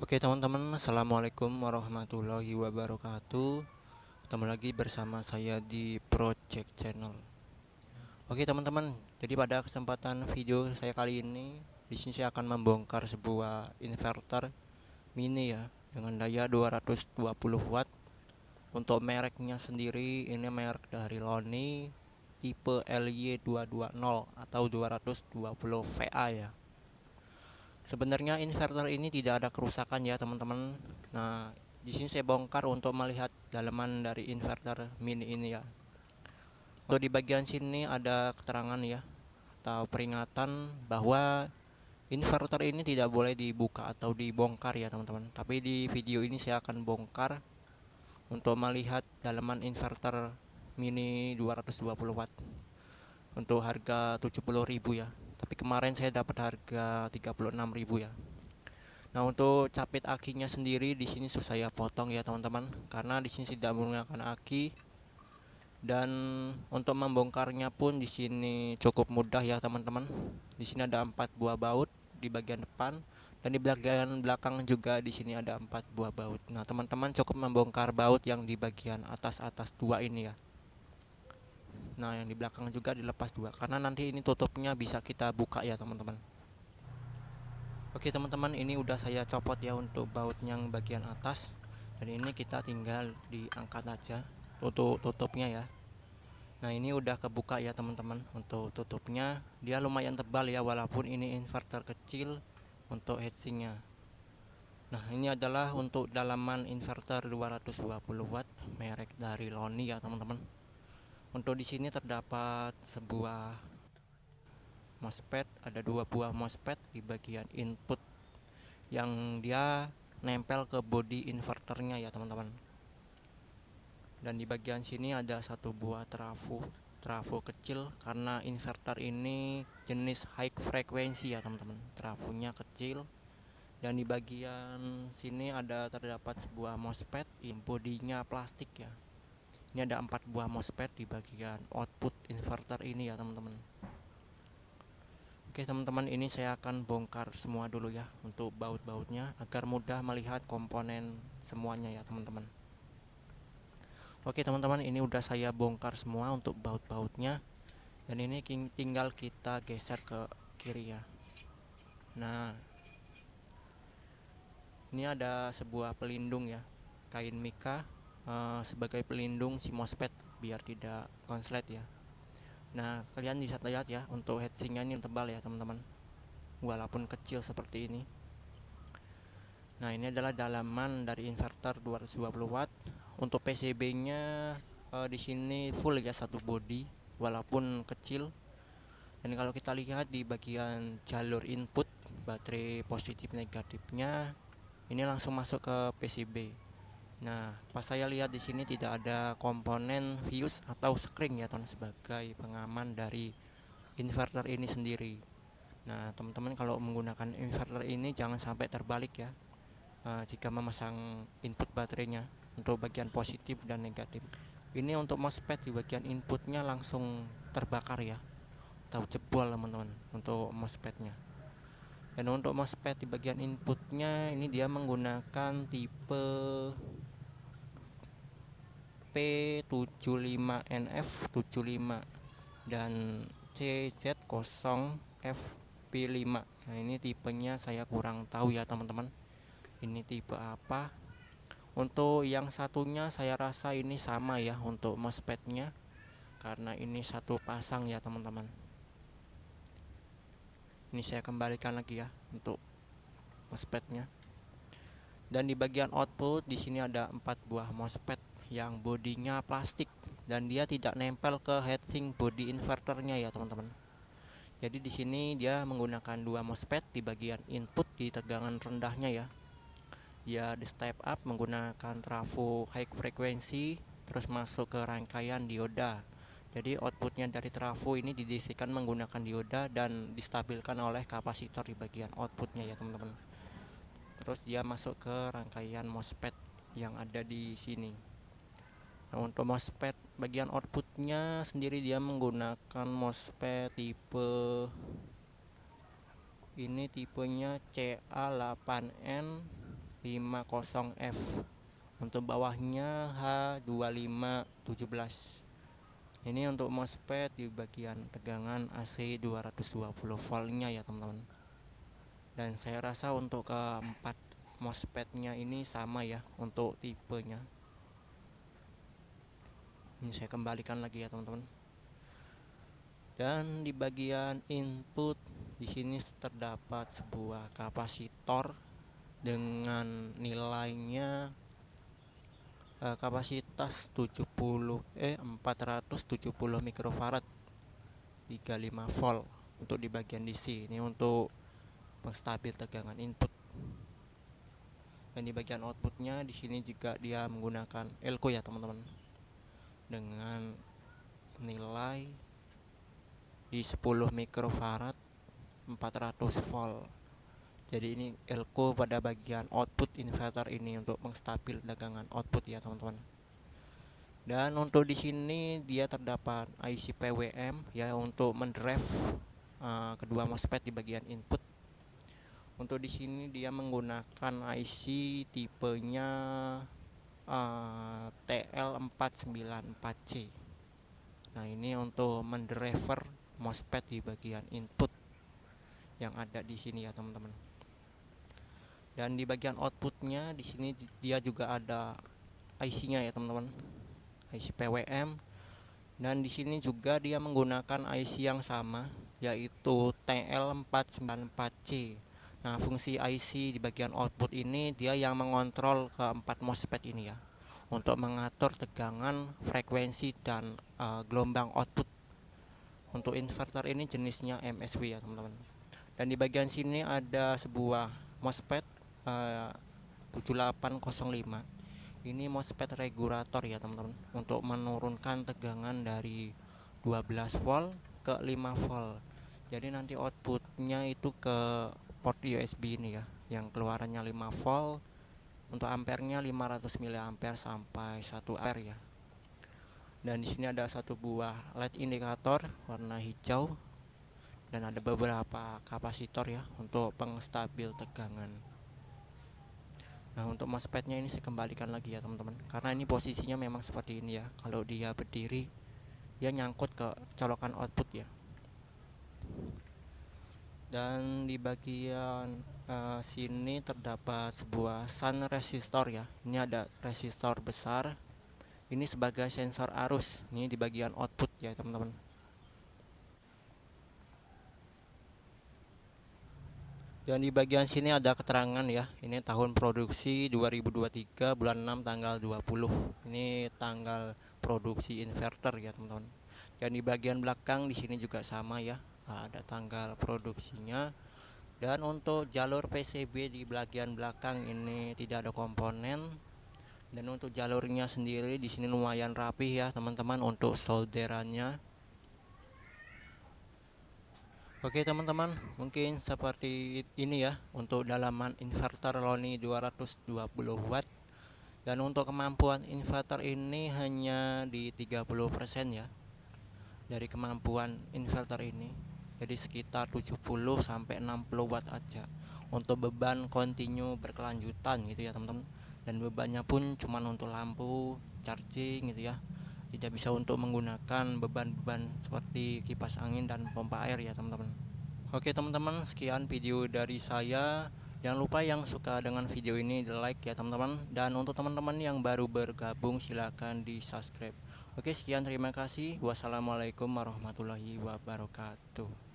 Oke teman-teman, assalamualaikum warahmatullahi wabarakatuh. Ketemu lagi bersama saya di Project Channel. Oke teman-teman, jadi pada kesempatan video saya kali ini, di sini saya akan membongkar sebuah inverter mini ya, dengan daya 220 watt. Untuk mereknya sendiri, ini merek dari Loni, tipe LY220 atau 220 VA ya. Sebenarnya inverter ini tidak ada kerusakan ya teman-teman. Nah, di sini saya bongkar untuk melihat dalaman dari inverter mini ini ya. Untuk di bagian sini ada keterangan ya atau peringatan bahwa inverter ini tidak boleh dibuka atau dibongkar ya teman-teman. Tapi di video ini saya akan bongkar untuk melihat dalaman inverter mini 220 watt untuk harga 70.000 ya. Tapi kemarin saya dapat harga 36.000 ya. Nah, untuk capit akinya sendiri di sini sudah saya potong ya teman-teman, karena di sini tidak menggunakan aki. Dan untuk membongkarnya pun di sini cukup mudah ya teman-teman. Di sini ada 4 buah baut di bagian depan, dan di bagian belakang juga di sini ada 4 buah baut. Nah, teman-teman cukup membongkar baut yang di bagian atas dua ini ya. Nah, yang di belakang juga dilepas dua, karena nanti ini tutupnya bisa kita buka ya teman-teman. Oke teman-teman, ini udah saya copot ya untuk baut yang bagian atas, dan ini kita tinggal diangkat aja untuk tutupnya ya. Nah, ini udah kebuka ya teman-teman. Untuk tutupnya dia lumayan tebal ya, walaupun ini inverter kecil untuk heatsinknya. Nah, ini adalah untuk dalaman inverter 220 watt merek dari Loni ya teman-teman. Untuk di sini terdapat sebuah MOSFET, ada dua buah MOSFET di bagian input yang dia nempel ke body inverternya ya teman-teman. Dan di bagian sini ada satu buah trafo kecil, karena inverter ini jenis high frequency ya teman-teman. Trafonya kecil. Dan di bagian sini ada terdapat sebuah MOSFET yang bodinya plastik ya. Ini ada 4 buah MOSFET di bagian output inverter ini ya teman-teman. Oke teman-teman, ini saya akan bongkar semua dulu ya untuk baut-bautnya agar mudah melihat komponen semuanya ya teman-teman. Oke teman-teman, ini udah saya bongkar semua untuk baut-bautnya, dan ini tinggal kita geser ke kiri ya. Nah, ini ada sebuah pelindung ya, kain mika, sebagai pelindung si MOSFET biar tidak konslet ya. Nah, kalian bisa lihat ya, untuk heatsinknya ini tebal ya teman-teman, walaupun kecil seperti ini. Nah, ini adalah dalaman dari inverter 220 watt. Untuk PCB-nya di sini full ya, satu body walaupun kecil. Dan kalau kita lihat di bagian jalur input baterai positif negatifnya, ini langsung masuk ke PCB. Nah, pas saya lihat di sini tidak ada komponen fuse atau spring ya teman, sebagai pengaman dari inverter ini sendiri. Nah, teman-teman kalau menggunakan inverter ini jangan sampai terbalik ya, jika memasang input baterainya untuk bagian positif dan negatif. Ini untuk MOSFET di bagian inputnya langsung terbakar ya, atau jebol teman-teman untuk MOSFET-nya. Dan untuk MOSFET di bagian inputnya ini dia menggunakan tipe P75NF75 dan CZ0FP5. Nah, ini tipenya saya kurang tahu ya teman-teman, ini tipe apa. Untuk yang satunya saya rasa ini sama ya untuk MOSFET-nya, karena ini satu pasang ya teman-teman. Ini saya kembalikan lagi ya untuk MOSFET-nya. Dan di bagian output di sini ada 4 buah MOSFET yang bodinya plastik, dan dia tidak nempel ke heatsink body inverternya ya teman-teman. Jadi di sini dia menggunakan dua MOSFET di bagian input di tegangan rendahnya ya. Dia di step up menggunakan trafo high frequency, terus masuk ke rangkaian dioda. Jadi outputnya dari trafo ini didisikan menggunakan dioda dan distabilkan oleh kapasitor di bagian outputnya ya teman-teman. Terus dia masuk ke rangkaian MOSFET yang ada di sini. Nah, untuk MOSFET bagian outputnya sendiri dia menggunakan MOSFET tipe ini, tipenya CA8N H50F. Untuk bawahnya H2517. Ini untuk MOSFET di bagian tegangan AC 220 voltnya ya teman-teman. Dan saya rasa untuk keempat MOSFET-nya ini sama ya untuk tipenya. Ini saya kembalikan lagi ya teman-teman. Dan di bagian input di sini terdapat sebuah kapasitor dengan nilainya kapasitas 470 mikrofarad 35 volt untuk di bagian DC. Ini untuk penstabil tegangan input. Dan di bagian outputnya di sini juga dia menggunakan elko ya teman-teman, dengan nilai di 10 mikrofarad 400 volt. Jadi ini elko pada bagian output inverter ini untuk menstabil tegangan output ya teman-teman. Dan untuk di sini dia terdapat IC PWM ya untuk mendrive kedua MOSFET di bagian input. Untuk di sini dia menggunakan IC tipenya TL494C. Nah, ini untuk mendriver MOSFET di bagian input yang ada di sini ya teman-teman. Dan di bagian outputnya di sini dia juga ada IC-nya ya teman-teman, IC PWM. Dan di sini juga dia menggunakan IC yang sama, yaitu TL494C. Nah, fungsi IC di bagian output ini dia yang mengontrol keempat MOSFET ini ya, untuk mengatur tegangan, frekuensi, dan gelombang output. Untuk inverter ini jenisnya MSW ya teman-teman. Dan di bagian sini ada sebuah MOSFET 7805. Ini MOSFET regulator ya teman-teman, untuk menurunkan tegangan dari 12 volt ke 5 volt. Jadi nanti outputnya itu ke port USB ini ya, yang keluarannya 5 volt. Untuk ampernya 500 mA sampai 1 ampere ya. Dan di sini ada satu buah LED indikator warna hijau, dan ada beberapa kapasitor ya untuk pengstabil tegangan. Nah, untuk MOSFET-nya ini saya kembalikan lagi ya teman-teman, karena ini posisinya memang seperti ini ya. Kalau dia berdiri, dia nyangkut ke colokan output ya. Dan di bagian sini terdapat sebuah shunt resistor ya. Ini ada resistor besar. Ini sebagai sensor arus. Ini di bagian output ya teman-teman. Dan di bagian sini ada keterangan ya. Ini tahun produksi 2023 bulan 6 tanggal 20. Ini tanggal produksi inverter ya teman-teman. Dan di bagian belakang di sini juga sama ya. Ada tanggal produksinya. Dan untuk jalur PCB di bagian belakang ini tidak ada komponen. Dan untuk jalurnya sendiri di sini lumayan rapi ya teman-teman untuk solderannya. Oke teman-teman, mungkin seperti ini ya untuk dalaman inverter Loni 220 watt. Dan untuk kemampuan inverter ini hanya di 30% ya dari kemampuan inverter ini. Jadi sekitar 70 sampai 60 watt aja untuk beban kontinu berkelanjutan gitu ya teman-teman. Dan bebannya pun cuma untuk lampu, charging gitu ya. Tidak bisa untuk menggunakan beban-beban seperti kipas angin dan pompa air ya teman-teman. Oke teman-teman, sekian video dari saya. Jangan lupa yang suka dengan video ini di like ya teman-teman. Dan untuk teman-teman yang baru bergabung silahkan di subscribe. Oke, sekian, terima kasih. Wassalamualaikum warahmatullahi wabarakatuh.